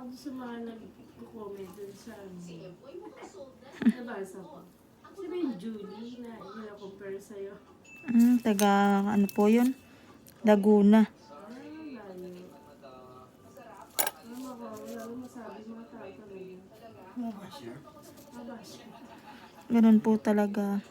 ako sa mga nag-comment dun sa nabasa ko. Sabi yung Julie na nila-compare sa'yo. Taga ano po yun? Laguna. Layo. Wala masabi mga tao talaga. Mabash. Ganun po talaga.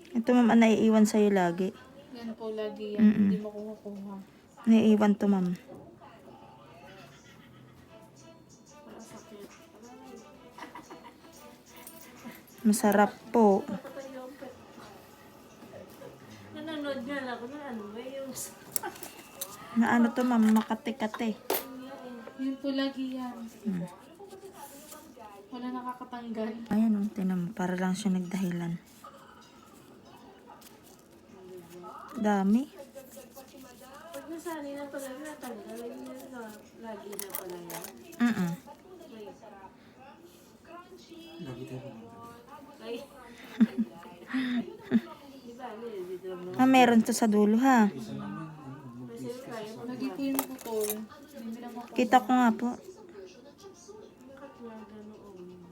Ito ma'am, ang naiiwan sa'yo lagi. Yan po lagi yan. Hindi mo kukuha. Naiiwan to ma'am. Sakit. Masarap po. Nanonood nga lang ako ng ano ba yung... Na ano to ma'am, makate-kate. Yan po lagi yan. Wala nakakatanggal. Ayan o, tinan mo, para lang siya nagdahilan. Dami. Pag nasanay na pala natanggal, yun na lagi na pala yan. Ay. Di ba, dito mo. Meron to sa dulo ha. Kasi kaya mo Lagi po yung putol. Hindi na makuha. Kita ko nga po. makatwaga noon.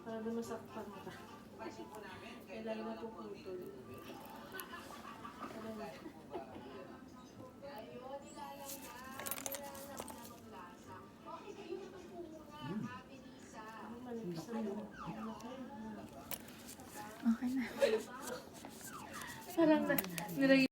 Para na masaktan ka. Kailangan na puputol. Okay na. Parang nilagay